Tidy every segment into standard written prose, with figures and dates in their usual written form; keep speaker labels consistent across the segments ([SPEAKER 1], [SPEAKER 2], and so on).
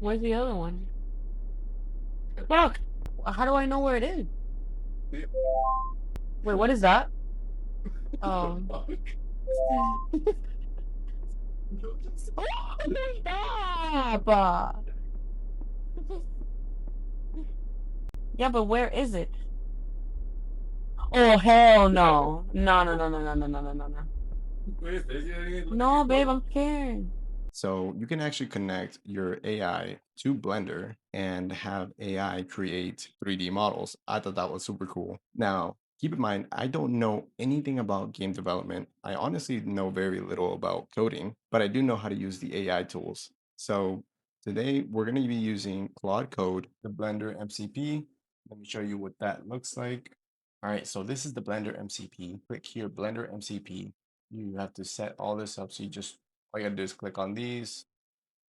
[SPEAKER 1] Where's the other one? Fuck! How do I know where it is? Wait, what is that? Oh. Stop! Yeah, but where is it? Oh, hell no. No, no, no, no, no, no, no, no, no, no. No, babe, I'm scared.
[SPEAKER 2] So you can actually connect your AI to Blender and have AI create 3D models. I thought that was super cool. Now, keep in mind, I don't know anything about game development. I honestly know very little about coding, but I do know how to use the AI tools. So today we're going to be using Claude Code, the Blender MCP. Let me show you what that looks like. All right, so this is the Blender MCP. Click here, Blender MCP. You have to set all this up. So you just all you gotta do is click on these.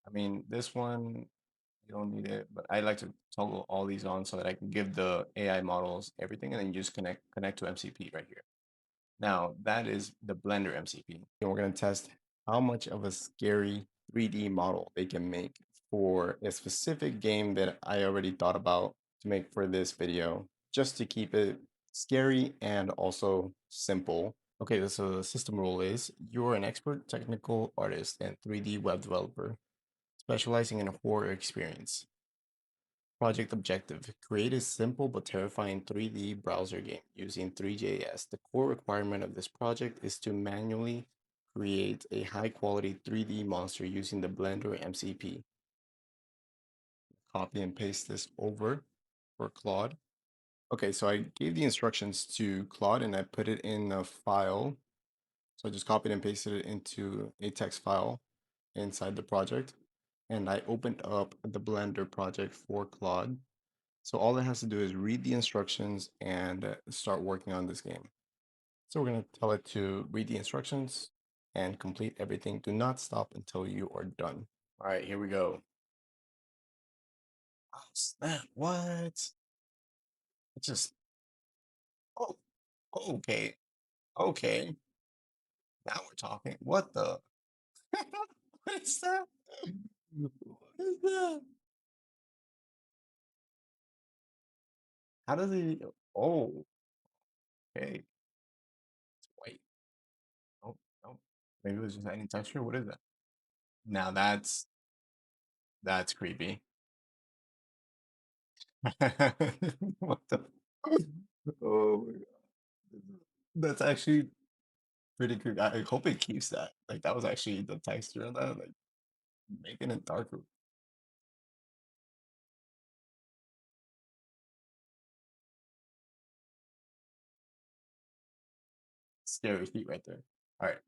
[SPEAKER 2] I mean, this one, you don't need it, but I like to toggle all these on so that I can give the AI models everything, and then you just connect to MCP right here. Now, that is the Blender MCP. And we're gonna test how much of a scary 3D model they can make for a specific game that I already thought about to make for this video, just to keep it scary and also simple. Okay, so the system rule is you're an expert technical artist and 3D web developer specializing in a horror experience. Project objective: create a simple but terrifying 3D browser game using 3JS. The core requirement of this project is to manually create a high quality 3D monster using the Blender MCP. Copy and paste this over for Claude. Okay, so I gave the instructions to Claude and I put it in a file. So I just copied and pasted it into a text file inside the project. And I opened up the Blender project for Claude. So all it has to do is read the instructions and start working on this game. So we're going to tell it to read the instructions and complete everything. Do not stop until you are done. All right, here we go. Oh, snap. What? It just, oh, okay. Okay. Now we're talking. What the? What is that? What is that? How does he? Oh, okay. It's white. Oh, no. Maybe it was just any texture. What is that? Now that's creepy. What the? Oh my God. That's actually pretty creepy. I hope it keeps that. Like that was actually the texture of that, like making it darker. Scary feet right there. All right.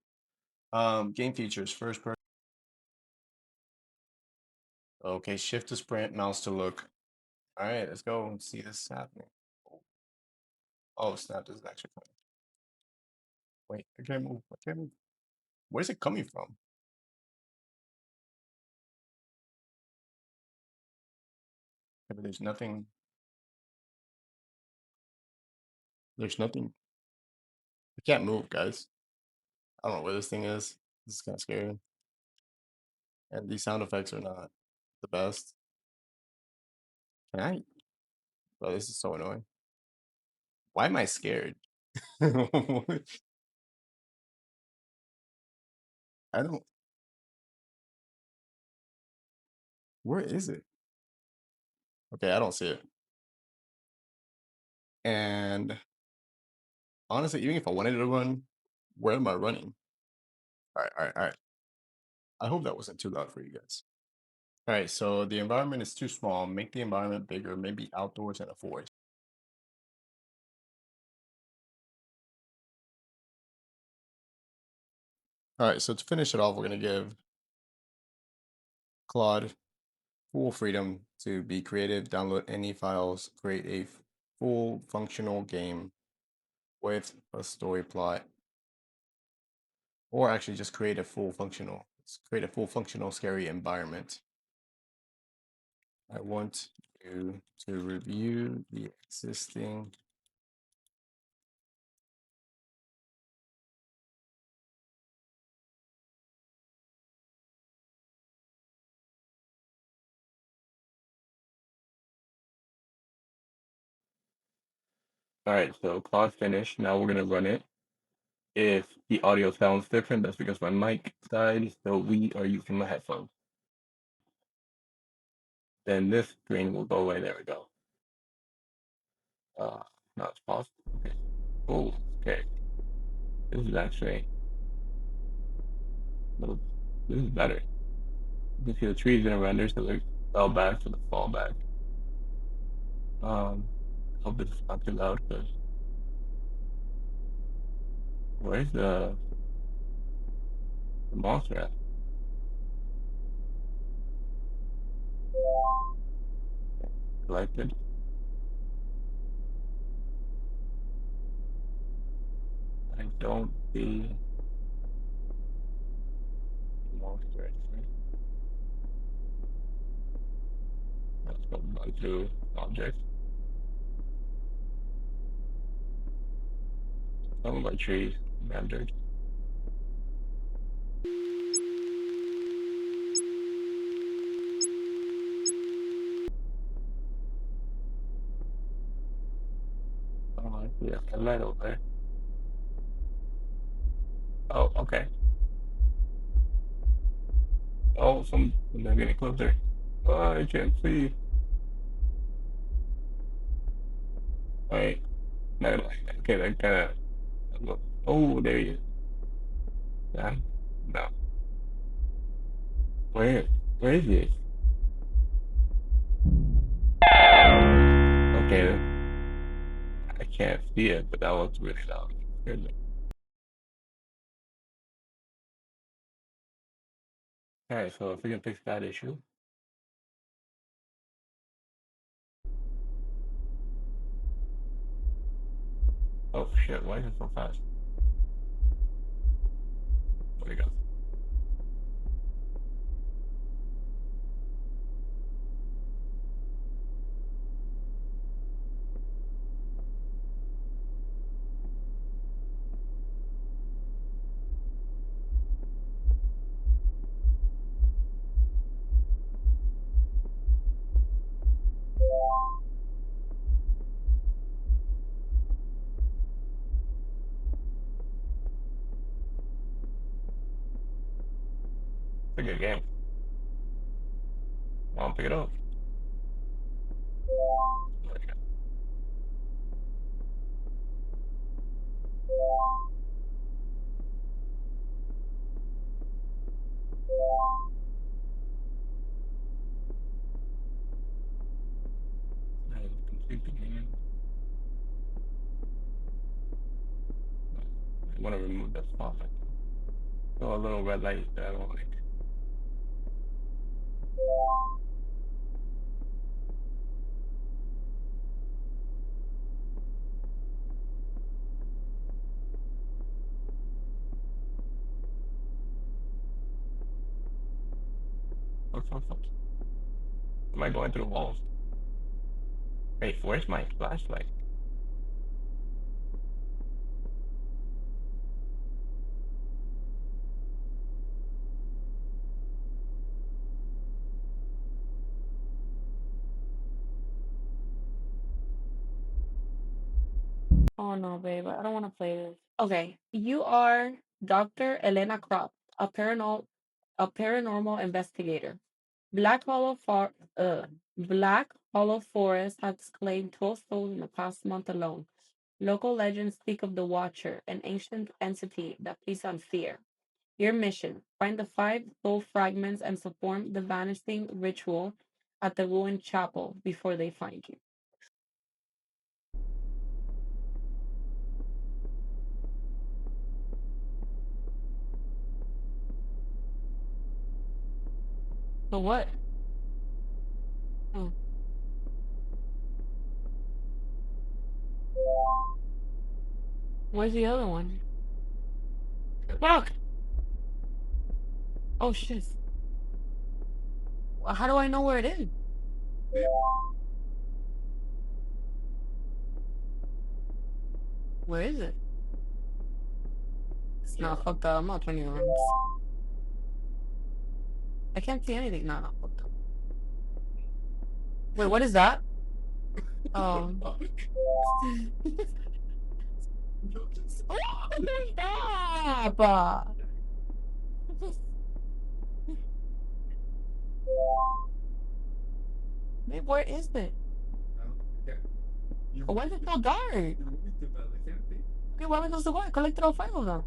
[SPEAKER 2] Game features. First person. Okay, shift to sprint, mouse to look. All right, let's go and see this happening. Oh, oh snap, this is actually coming. Wait, I can't move. I can't move. Where's it coming from? Okay, but there's nothing. There's nothing. I can't move, guys. I don't know where this thing is. This is kind of scary. And these sound effects are not the best. Can I? Bro, this is so annoying. Why am I scared? I don't. Where is it? Okay, I don't see it. And honestly, even if I wanted to run, where am I running? All right, all right, all right. I hope that wasn't too loud for you guys. All right, so the environment is too small. Make the environment bigger, maybe outdoors in a forest. All right, so to finish it off, we're going to give Claude full freedom to be creative, download any files, create a full functional game with a story plot, or actually just create a full functional scary environment. I want you to review the existing
[SPEAKER 3] All right, so Claude finished. Now we're gonna run it. If the audio sounds different, that's because my mic died, so we are using my headphones. Then this screen will go away. There we go. Now it's paused. Okay. Oh, okay. This is actually a little. This is better. You can see the trees gonna render, so they fell back to the fallback. Hope this is not too loud, because where's the monster at? Collected. I don't see the monster anywhere. Let's go run through objects. Some of my trees rendered. Oh, I see a headlight over there. Oh, okay. Oh, they're getting closer. Oh, I can't see. Wait, no, okay, that kind of. Oh, there he is. Yeah, no. Where, where is he? Okay, I can't see it, but that was really loud. It scared me. Okay, so if we can fix that issue. Oh shit, why is it so fast? What do you got? It's a good game. I'll pick it up. What do you got? I complete the game. I want to remove that spotlight. So a little red light that I don't like. Look. Am I going through walls? Wait, where's my flashlight?
[SPEAKER 1] Oh no, babe, I don't want to play this. Okay, you are Dr. Elena Kropp, a paranormal investigator. Black Hollow for Black Hollow Forest has claimed 12 souls in the past month alone. Local legends speak of the Watcher, an ancient entity that feeds on fear. Your mission: find the five soul fragments and perform the vanishing ritual at the ruined chapel before they find you. So what? Oh, where's the other one? Fuck! Oh shit. How do I know where it is? Where is it? It's not fucked up. I'm not turning around. I can't see anything. No, not fucked up. Wait, what is that? Oh. Stop! Babe, where is it? Why is it so dark? Okay, why am I supposed to go? I collected all 5 of them.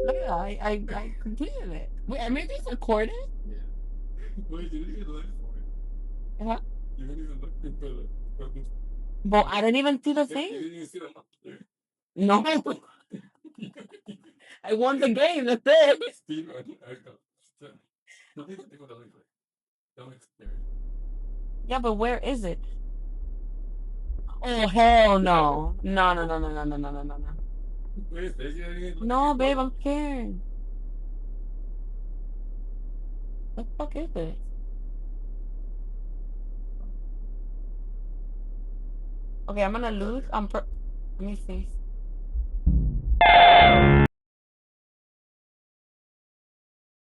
[SPEAKER 1] Look at that. I completed it. Wait, I made this recorded? Uh-huh. But I didn't even see the thing. No. I won the game. That's it. Yeah, but where is it? Oh, hell no. No, no, no, no, no, no, no, no, no, no. No, babe, I'm scared. What the fuck is it? Okay, I'm gonna lose. Let me see.